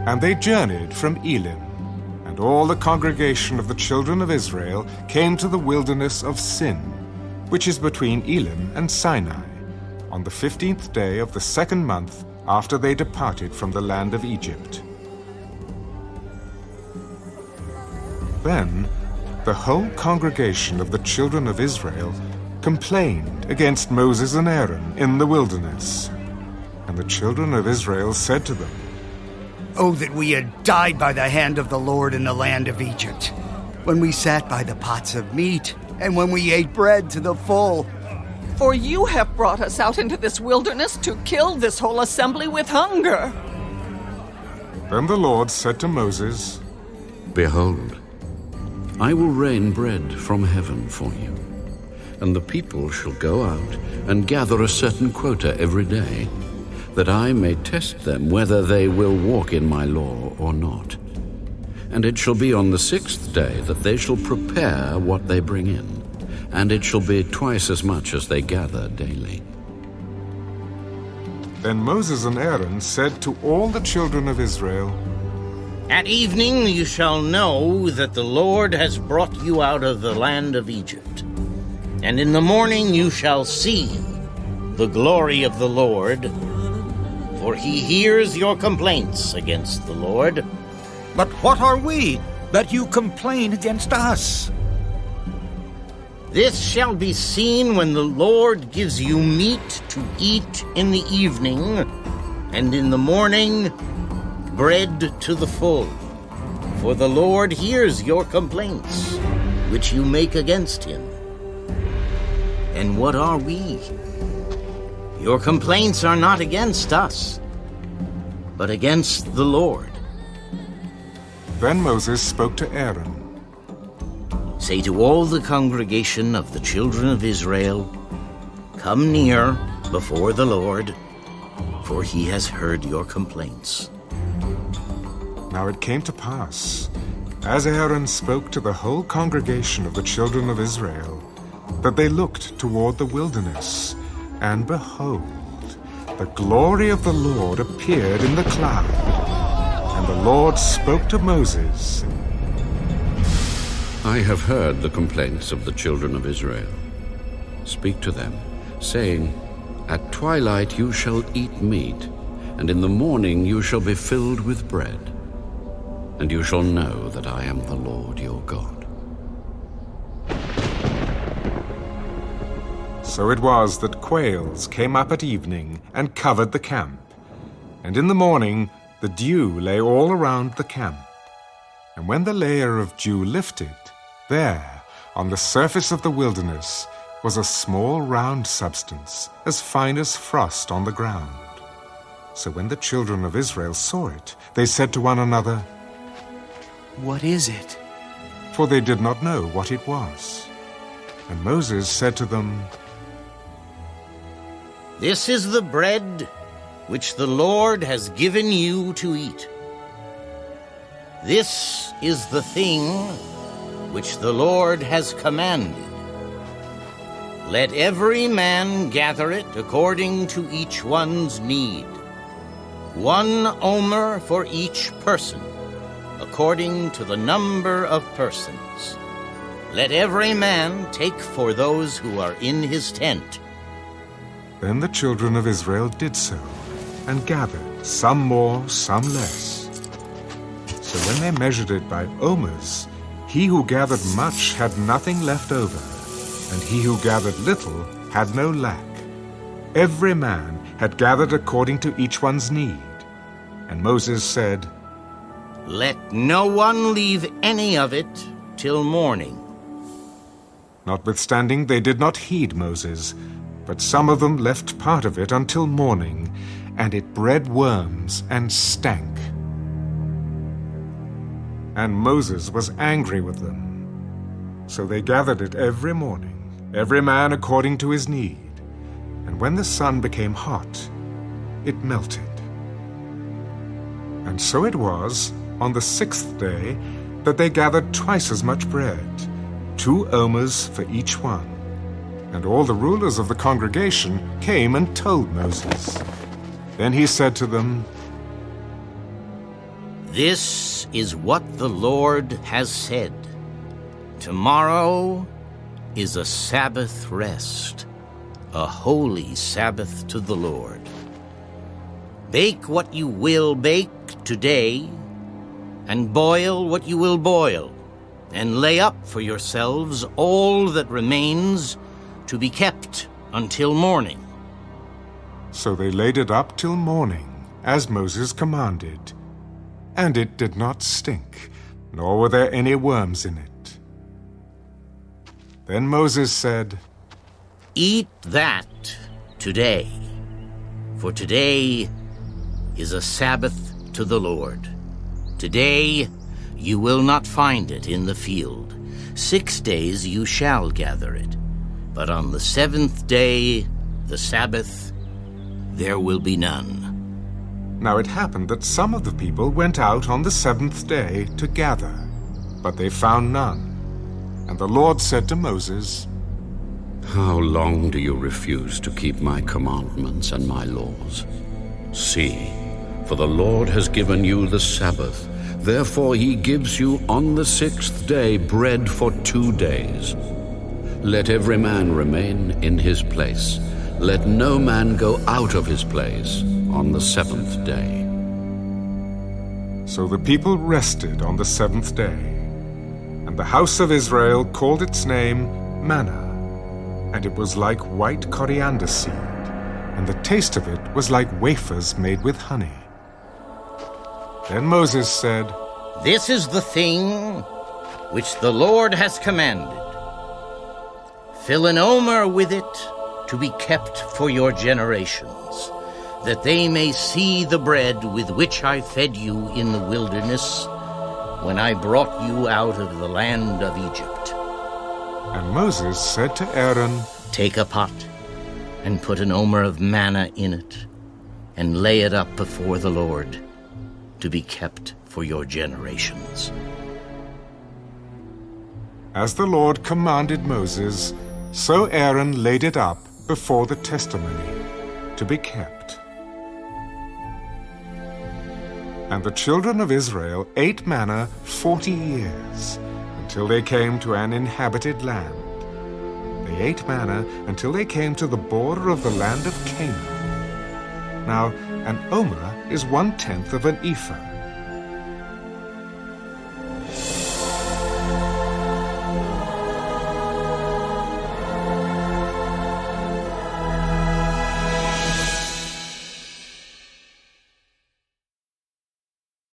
And they journeyed from Elim, and all the congregation of the children of Israel came to the wilderness of Sin, which is between Elim and Sinai, on the 15th day of the second month after they departed from the land of Egypt. Then the whole congregation of the children of Israel complained against Moses and Aaron in the wilderness. And the children of Israel said to them, "Oh, that we had died by the hand of the Lord in the land of Egypt, when we sat by the pots of meat, and when we ate bread to the full. For you have brought us out into this wilderness to kill this whole assembly with hunger." Then the Lord said to Moses, "Behold, I will rain bread from heaven for you, and the people shall go out and gather a certain quota every day, that I may test them whether they will walk in my law or not. And it shall be on the 6th day that they shall prepare what they bring in, and it shall be twice as much as they gather daily." Then Moses and Aaron said to all the children of Israel, "At evening you shall know that the Lord has brought you out of the land of Egypt. And in the morning you shall see the glory of the Lord, for he hears your complaints against the Lord." But what are we that you complain against us? "This shall be seen when the Lord gives you meat to eat in the evening, and in the morning bread to the full. For the Lord hears your complaints, which you make against him. And what are we? Your complaints are not against us, but against the Lord." Then Moses spoke to Aaron, "Say to all the congregation of the children of Israel, come near before the Lord, for he has heard your complaints." Now it came to pass, as Aaron spoke to the whole congregation of the children of Israel, that they looked toward the wilderness, and behold, the glory of the Lord appeared in the cloud. And the Lord spoke to Moses, "I have heard the complaints of the children of Israel. Speak to them, saying, At twilight you shall eat meat, and in the morning you shall be filled with bread. And you shall know that I am the Lord your God." So it was that quails came up at evening and covered the camp. And in the morning the dew lay all around the camp. And when the layer of dew lifted, there, on the surface of the wilderness, was a small round substance, as fine as frost on the ground. So when the children of Israel saw it, they said to one another, "What is it?" For they did not know what it was. And Moses said to them, "This is the bread which the Lord has given you to eat. This is the thing which the Lord has commanded. Let every man gather it according to each one's need, 1 omer for each person, according to the number of persons. Let every man take for those who are in his tent." Then the children of Israel did so, and gathered, some more, some less. So when they measured it by omers, he who gathered much had nothing left over, and he who gathered little had no lack. Every man had gathered according to each one's need. And Moses said, "Let no one leave any of it till morning." Notwithstanding, they did not heed Moses, but some of them left part of it until morning, and it bred worms and stank. And Moses was angry with them. So they gathered it every morning, every man according to his need. And when the sun became hot, it melted. And so it was, on the 6th day, that they gathered twice as much bread, 2 omers for each one. And all the rulers of the congregation came and told Moses. Then he said to them, This is what the Lord has said. Tomorrow is a Sabbath rest, a holy Sabbath to the Lord. Bake what you will bake today, and boil what you will boil, and lay up for yourselves all that remains to be kept until morning. So they laid it up till morning, as Moses commanded, and it did not stink, nor were there any worms in it. Then Moses said, Eat that today, for today is a Sabbath to the Lord. Today you will not find it in the field. 6 days you shall gather it, but on the 7th day, the Sabbath, there will be none. Now it happened that some of the people went out on the 7th day to gather, but they found none. And the Lord said to Moses, How long do you refuse to keep my commandments and my laws? See, for the Lord has given you the Sabbath. Therefore he gives you on the 6th day bread for 2 days. Let every man remain in his place. Let no man go out of his place on the 7th day. So the people rested on the 7th day, and the house of Israel called its name manna, and it was like white coriander seed, and the taste of it was like wafers made with honey. Then Moses said, This is the thing which the Lord has commanded. Fill an omer with it to be kept for your generations, that they may see the bread with which I fed you in the wilderness when I brought you out of the land of Egypt. And Moses said to Aaron, Take a pot and put an omer of manna in it, and lay it up before the Lord to be kept for your generations. As the Lord commanded Moses, so Aaron laid it up before the testimony to be kept. And the children of Israel ate manna 40 years, until they came to an inhabited land. They ate manna until they came to the border of the land of Canaan. Now, an omer is 1/10 of an ephah,